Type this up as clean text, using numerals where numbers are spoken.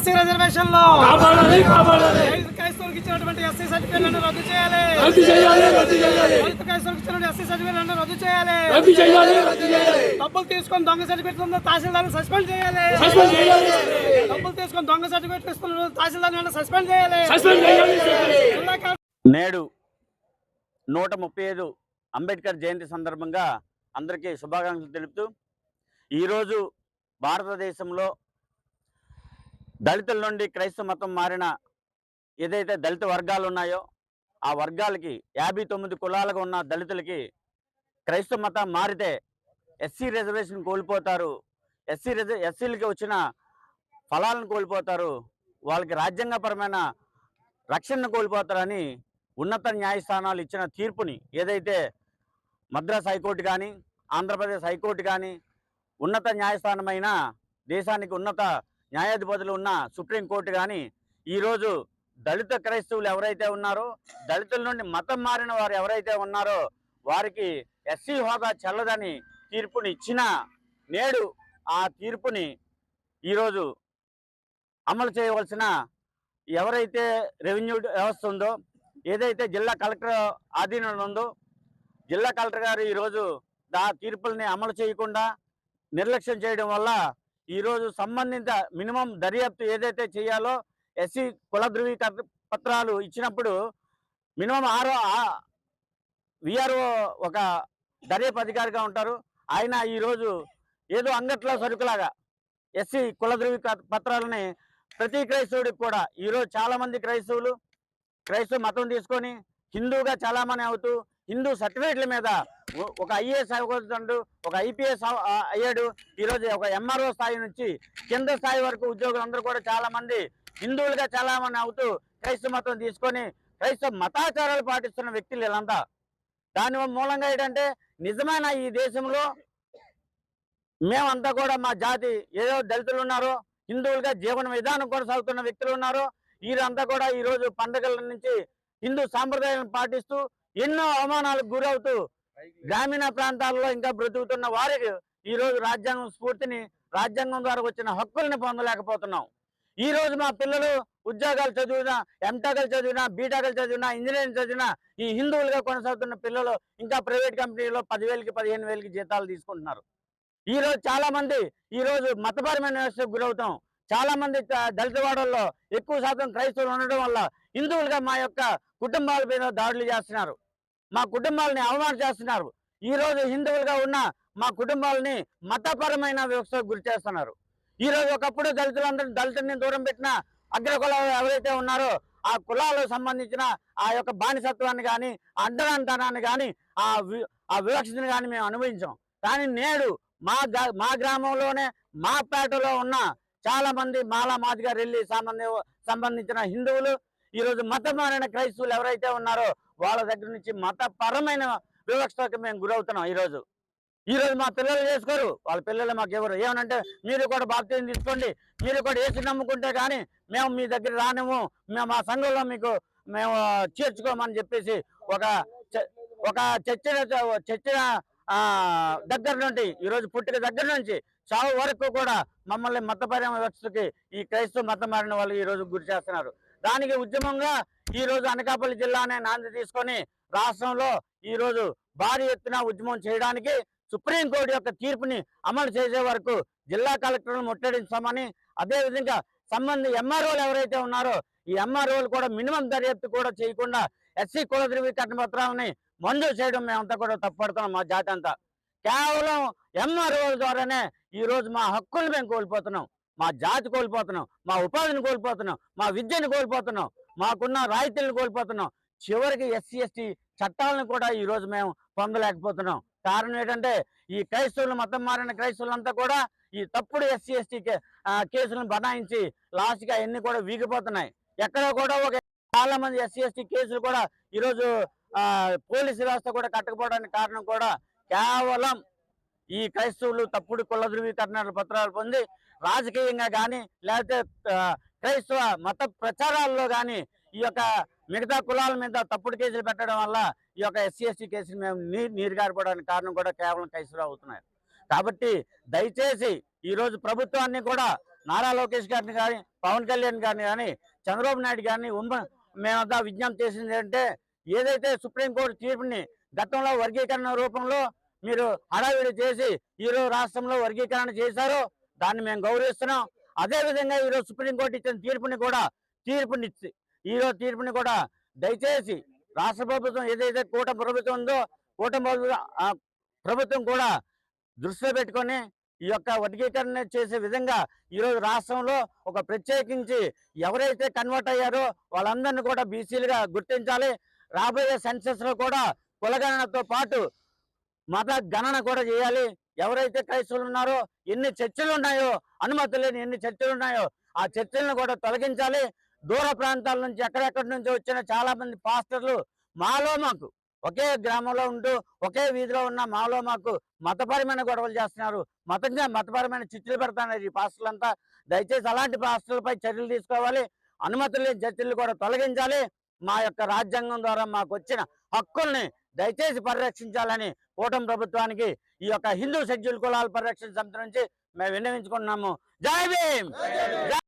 SC రిజర్వేషన్లో క్రైస్తవులకు ఇచ్చినటువంటి SC సర్టిఫికేట్లను రద్దు చేయాలి. క్రైస్తవులకు ఇచ్చినటువంటి ఎస్సీ సర్టిఫికేట్లను రద్దు చేయాలి. డబ్బులు తీసుకొని దొంగ సర్టిఫికేట్లు తహసీల్దార్ సస్పెండ్ చేయాలి. డబ్బులు తీసుకొని దొంగ సర్టిఫికేట్ ఇస్తున్న తహసీల్దార్ సస్పెండ్ చేయాలి. నేడు 135 అంబేద్కర్ జయంతి సందర్భంగా అందరికీ శుభాకాంక్షలు తెలుపుతూ ఈరోజు భారతదేశంలో దళితుల నుండి క్రైస్తవ మతం మారిన ఏదైతే దళిత వర్గాలు ఉన్నాయో ఆ వర్గాలకి 59 కులాలుగా ఉన్న దళితులకి క్రైస్తవ మతం మారితే ఎస్సీ రిజర్వేషన్ కోల్పోతారు. ఎస్సీలకి వచ్చిన ఫలాలను కోల్పోతారు. వాళ్ళకి రాజ్యాంగపరమైన రక్షణను కోల్పోతారని ఉన్నత న్యాయస్థానాలు ఇచ్చిన తీర్పుని ఏదైతే మద్రాస్ హైకోర్టు కానీ ఆంధ్రప్రదేశ్ హైకోర్టు కానీ ఉన్నత న్యాయస్థానమైన దేశానికి ఉన్నత న్యాయాధిపతులు ఉన్న సుప్రీంకోర్టు కానీ ఈరోజు దళిత క్రైస్తవులు ఎవరైతే ఉన్నారో దళితుల నుండి మతం మారిన వారు ఎవరైతే ఉన్నారో వారికి ఎస్సీ హోదా చెల్లదని తీర్పుని ఇచ్చిన నేడు ఆ తీర్పుని ఈరోజు అమలు చేయవలసిన ఎవరైతే రెవెన్యూ వ్యవస్థ ఉందో ఏదైతే జిల్లా కలెక్టర్ ఆధీనంలో ఉందో జిల్లా కలెక్టర్ గారు ఈరోజు ఆ తీర్పుల్ని అమలు చేయకుండా నిర్లక్ష్యం చేయడం వల్ల ఈరోజు సంబంధిత మినిమం దర్యాప్తు ఏదైతే చేయాలో ఎస్సీ కుల ధృవీకరణ పత్రాలు ఇచ్చినప్పుడు మినిమం విఆర్ఓ ఒక దర్యాప్తు అధికారిగా ఉంటారు. ఆయన ఈరోజు ఏదో అంగట్లో సరుకులాగా ఎస్సీ కుల ధృవీకరణ పత్రాలని ప్రతి క్రైస్తవుడికి కూడా ఈరోజు చాలామంది క్రైస్తవ మతం తీసుకొని హిందూగా చాలామంది అవుతూ హిందూ సర్టిఫికేట్ల మీద ఒక ఐఏఎస్ అవ్వకూడదు, ఒక ఐపీఎస్ అయ్యాడు. ఈరోజు ఒక ఎంఆర్ఓ స్థాయి నుంచి కింద స్థాయి వరకు ఉద్యోగులందరూ కూడా చాలామంది హిందువులుగా చాలామంది అవుతూ క్రైస్తవ మతం తీసుకొని క్రైస్తవ మతాచారాలు పాటిస్తున్న వ్యక్తులు వీళ్ళంతా. దాని మూలంగా ఏంటంటే నిజమైన ఈ దేశంలో మేమంతా కూడా మా జాతి ఏదో దళితులు ఉన్నారో హిందువులుగా జీవన విధానం కొనసాగుతున్న వ్యక్తులు ఉన్నారో వీరంతా కూడా ఈరోజు పండుగల నుంచి హిందూ సాంప్రదాయాలను పాటిస్తూ ఎన్నో అవమానాలకు గురవుతూ గ్రామీణ ప్రాంతాల్లో ఇంకా బ్రతుకుతున్న వారికి ఈరోజు రాజ్యాంగం స్ఫూర్తిని రాజ్యాంగం ద్వారా వచ్చిన హక్కుల్ని పొందలేకపోతున్నాం. ఈరోజు మా పిల్లలు ఉద్యోగాలు చదివినా ఎంటెక్లు చదివినా బీటెక్లు చదివినా ఇంజనీరింగ్ చదివినా ఈ హిందువులుగా కొనసాగుతున్న పిల్లలు ఇంకా ప్రైవేట్ కంపెనీలో 10,000కి 15,000కి జీతాలు తీసుకుంటున్నారు. ఈరోజు చాలా మంది ఈరోజు మతపరమైన వ్యవస్థకు గురవుతాం. చాలా మంది దళిత వాడల్లో ఎక్కువ శాతం క్రైస్తవులు ఉండడం వల్ల హిందువులుగా మా యొక్క కుటుంబాల మీద దాడులు చేస్తున్నారు. మా కుటుంబాలని అవమానం చేస్తున్నారు. ఈరోజు హిందువులుగా ఉన్న మా కుటుంబాలని మతపరమైన వ్యవస్థకు గురి చేస్తున్నారు. ఈరోజు ఒకప్పుడు దళితుల్ని దూరం పెట్టిన అగ్రకులాలు ఎవరైతే ఉన్నారో ఆ కులాలకు సంబంధించిన ఆ యొక్క బానిసత్వాన్ని కానీ అంటరానితనాన్ని కానీ ఆ వివక్షతని కానీ మేము అనుభవించాం. కానీ నేడు మా గ్రామంలోనే మా పేటలో ఉన్న చాలా మంది మాలా మాదిగా రెల్లి సంబంధించిన హిందువులు ఈరోజు మతపరమైన క్రైస్తవులు ఎవరైతే ఉన్నారో వాళ్ళ దగ్గర నుంచి మతపరమైన వివక్షకు మేము గురవుతున్నాం. ఈరోజు మా పిల్లలు చేసుకోరు, వాళ్ళ పిల్లలు మాకు ఎవరు ఏమనంటే మీరు కూడా బాప్తిజం తీసుకోండి, మీరు కూడా యేసు నమ్ముకుంటే కానీ మేము మీ దగ్గర రానేము, మేము మా సంఘంలో మేము చేర్చుకోమని చెప్పేసి ఒక చర్చిన దగ్గర నుండి ఈరోజు పుట్టిన దగ్గర నుంచి చావు వరకు కూడా మమ్మల్ని మతపరమైన వ్యవస్థకి ఈ క్రైస్తవ మతం మారిన వాళ్ళు ఈరోజు గురి చేస్తున్నారు. దానికి ఉద్యమంగా ఈరోజు అనకాపల్లి జిల్లానే నాంది తీసుకొని రాష్ట్రంలో ఈరోజు భారీ ఎత్తున ఉద్యమం చేయడానికి సుప్రీంకోర్టు యొక్క తీర్పుని అమలు చేసే వరకు జిల్లా కలెక్టర్ను ముట్టడించామని, అదేవిధంగా ఎంఆర్ఓలు ఎవరైతే ఉన్నారో ఈ ఎంఆర్ఓలు కూడా మినిమం దర్యాప్తు కూడా చేయకుండా ఎస్సీ కుల ధృవీకరణ పత్రాలని మంజూరు చేయడం మేమంతా కూడా తప్పుపడుతున్నాం. మా జాతి అంతా కేవలం ఎంఆర్ఓల ద్వారానే ఈరోజు మా హక్కులు మేము కోల్పోతున్నాం, మా జాతి కోల్పోతున్నాం, మా ఉపాధిని కోల్పోతున్నాం, మా విద్యను కోల్పోతున్నాం, మాకున్న రాయితీలను కోల్పోతున్నాం. చివరికి ఎస్సీ ఎస్టీ చట్టాలను కూడా ఈరోజు మేము పొందలేకపోతున్నాం. కారణం ఏంటంటే ఈ క్రైస్తవులు మతం మారిన క్రైస్తవులంతా కూడా ఈ తప్పుడు ఎస్సీ ఎస్టీ కేసులను బనాయించి లాస్ట్గా అన్ని కూడా వీగిపోతున్నాయి. ఎక్కడ కూడా చాలా మంది ఎస్సీ ఎస్టీ కేసులు కూడా ఈరోజు పోలీసు వ్యవస్థ కూడా కట్టకపోవడానికి కారణం కూడా కేవలం ఈ క్రైస్తవులు తప్పుడు కుల ధృవీకరణ పత్రాలు పొంది రాజకీయంగా కానీ లేకపోతే క్రైస్తవ మత ప్రచారాల్లో కానీ ఈ యొక్క మిగతా కులాల మీద తప్పుడు కేసులు పెట్టడం వల్ల ఈ యొక్క ఎస్సీ ఎస్టీ కేసులు మేము నీరుగారిపోవడానికి కారణం కూడా కేవలం క్రైస్తవులు అవుతున్నాయి. కాబట్టి దయచేసి ఈరోజు ప్రభుత్వాన్ని కూడా నారా లోకేష్ గారిని కానీ, పవన్ కళ్యాణ్ గారిని కానీ, చంద్రబాబు నాయుడు గారిని మేమంతా విజ్ఞప్తి చేసింది అంటే, ఏదైతే సుప్రీంకోర్టు తీర్పుని గతంలో వర్గీకరణ రూపంలో మీరు హడావిడి చేసి ఈరోజు రాష్ట్రంలో వర్గీకరణ చేశారో దాన్ని మేము గౌరవిస్తున్నాం. అదే విధంగా ఈరోజు సుప్రీంకోర్టు ఇచ్చిన తీర్పుని కూడా దయచేసి రాష్ట్ర ప్రభుత్వం ఏదైతే కూటమి ప్రభుత్వం ఉందో ప్రభుత్వం కూడా దృష్టిలో పెట్టుకొని ఈ యొక్క వర్గీకరణ చేసే విధంగా ఈరోజు రాష్ట్రంలో ఒక ప్రత్యేకించి ఎవరైతే కన్వర్ట్ అయ్యారో వాళ్ళందరినీ కూడా బీసీలుగా గుర్తించాలి. రాబోయే సెన్సెస్ లో కూడా కులగణనతో పాటు మత గణన కూడా చేయాలి. ఎవరైతే క్రైస్తవులు ఉన్నారో ఎన్ని చర్చలు ఉన్నాయో, అనుమతి లేని ఎన్ని చర్చలు ఉన్నాయో ఆ చర్చలను కూడా తొలగించాలి. దూర ప్రాంతాల నుంచి ఎక్కడెక్కడి నుంచి వచ్చిన చాలా మంది పాస్టర్లు మాకు ఒకే గ్రామంలో ఉంటూ ఒకే వీధిలో ఉన్న మాకు మతపరమైన గొడవలు చేస్తున్నారు, మతపరమైన చిచ్చులు పెడుతున్నారు ఈ పాస్టర్లంతా. దయచేసి అలాంటి పాస్టర్లపై చర్యలు తీసుకోవాలి. అనుమతులు లేని చర్చలు కూడా తొలగించాలి. మా యొక్క రాజ్యాంగం ద్వారా మాకు వచ్చిన హక్కుల్ని దయచేసి పరిరక్షించాలని కూటమి ప్రభుత్వానికి ఈ యొక్క హిందూ షెడ్యూల్ కులాల పరిరక్షణ సమితి నుంచి మేము విన్నవించుకుంటున్నాము. జై భీమ్.